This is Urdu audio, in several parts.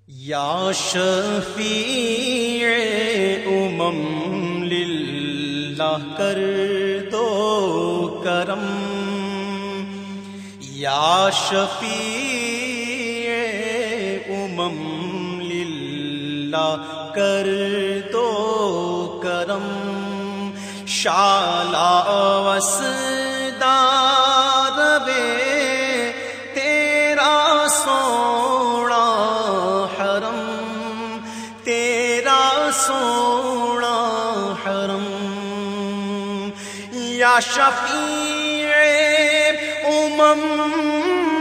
یا شفیع للہ کر دو کرم، یا شفیع للہ کر دو کرم، شالا وسدار وے تیرا سونا حرم، تیرا سونا حرم، یا شفیع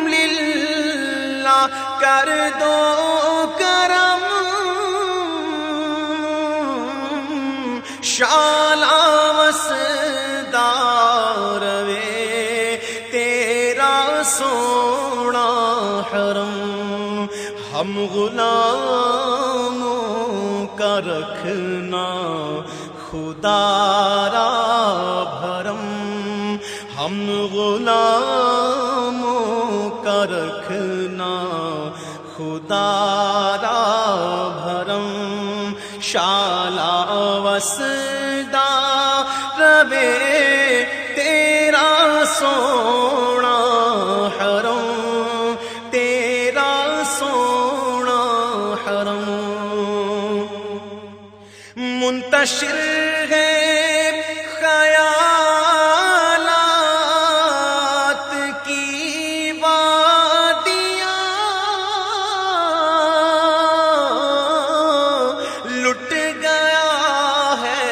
للہ کر دو کرم، شالا وسدار وے تیرا سونا حرم، ہم غلاموں کا رکھنا خدا را بھرم، ہم غلاموں کا رکھنا خدا را بھرم، شالا وسدار وے تیرا سونا حرم، تیرا سونا حرم، منتشر ہے خیالات کی وادیاں، لٹ گیا ہے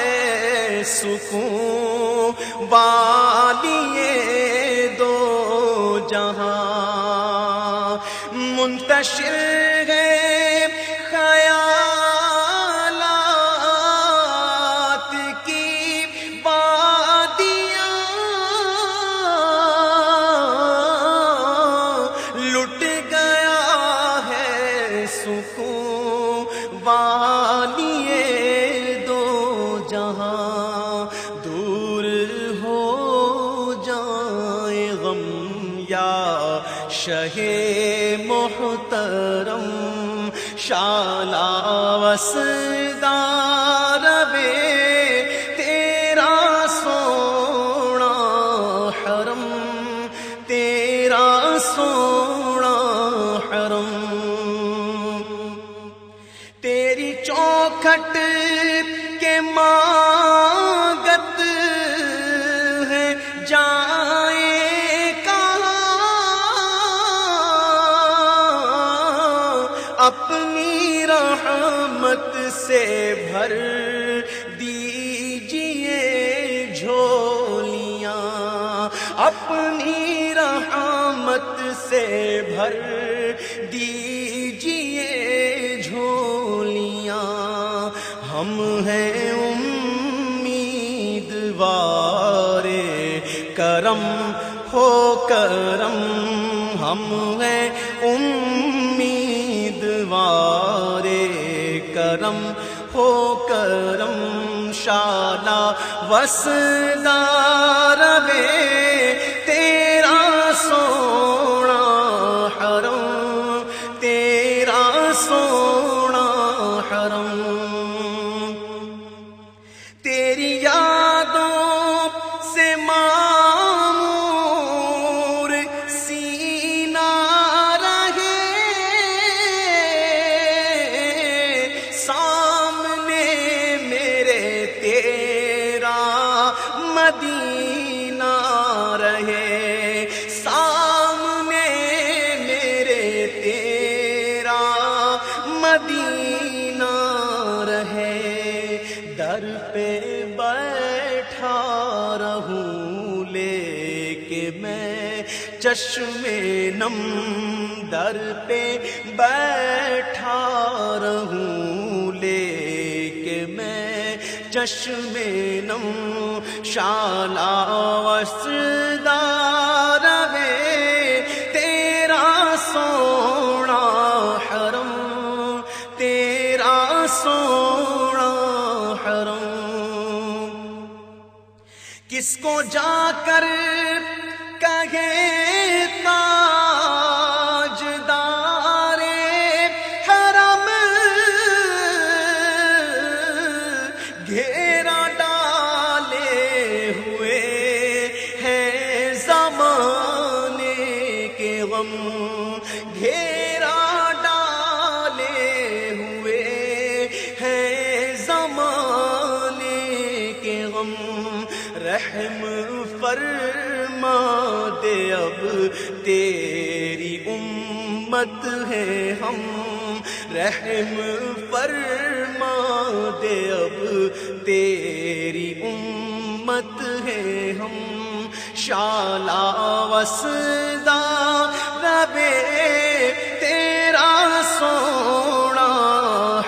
سکون والیے دو جہاں، منتشر ہے خیالات کی وادیاں، لٹ گیا ہے سکون والیے دو جہاں، دور ہو جائے غم یا شہ محترم، شالا وسدار وے تیرا سونا حرم، تیرا سونا حرم، تیری چوکھٹ کے مانگت ہے جائیں کہاں، اپنی رحمت سے بھر دیجئے جھولیاں، اپنی رحمت سے بھر دیجئے جھولیاں، ہم ہیں امیدوار کرم ہو کرم، ہم ہیں امیدوار کرم ہو کرم، شالا وسدار وے تیرا سونا حرم، تیرا سونا حرم، تیری یادوں سے معمور سینہ رہے، سامنے میرے تیرا مدینہ رہے، سامنے میرے تیرا مدینہ رہے، در پہ بیٹھا رہوں لے کے میں چشم نم، در پہ بیٹھا رہوں لے کے میں چشم نم، شالا وسدار وے تیرا سونا حرم، تیرا سونا حرم، کس کو جا کر کہے تاجدار حرم رحم فرما دے اب تیری امت ہے ہم، رحم فرما دے اب تیری امت ہے ہم، شالا وسدا ربے تیرا سونا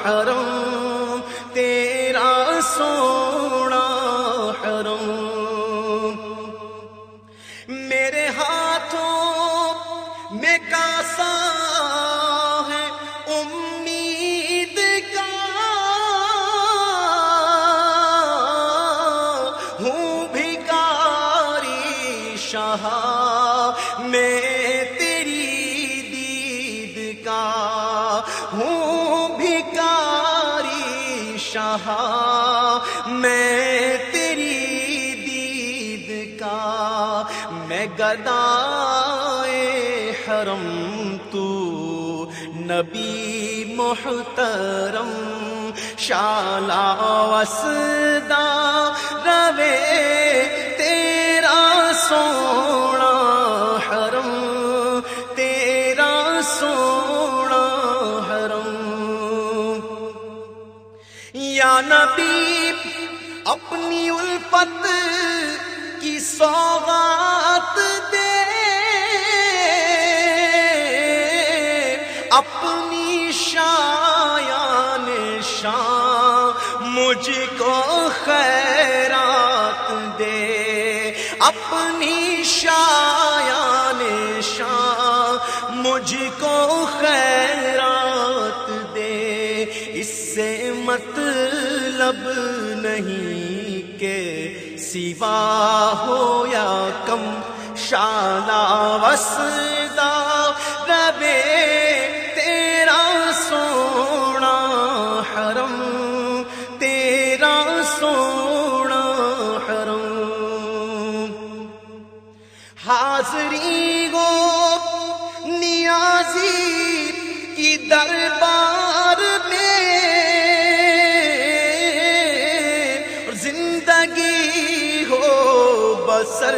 حرم، تیرا سونا حرم، میرے ہاتھوں میں کاسا ہے امید کا، ہوں بھکاری شاہ میں تیری دید کا، ہوں بھکاری شاہ میں تیری دید کا، میں گدائے حرم تو نبی محترم، شالا وسدا روے تیرا سونا حرم، تیرا سونا حرم، یا نبی اپنی الفت کی سوغات دے، اپنی شایان شان مجھ کو خیرات دے، اپنی شایان شان مجھ کو خیرات دے، اس سے مطلب نہیں کہ سوا ہو یا کم، شالا وسدا ربے تیرا سونا حرم، تیرا سونا حرم، حاضری گو نیازی کی دربار میں، زندگی ہو بسر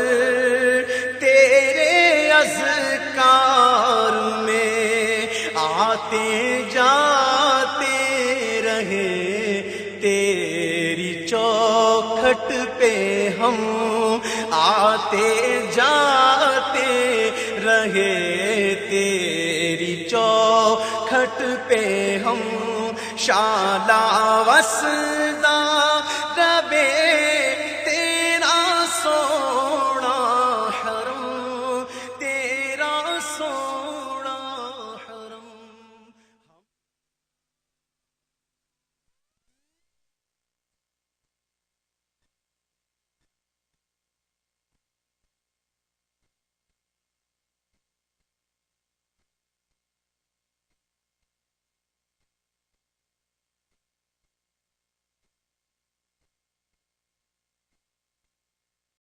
تیرے اذکار میں، آتے جاتے رہے تیری چوکھٹ پہ ہم، آتے جاتے رہے تیری چوکھٹ پہ ہم، شالا وسدا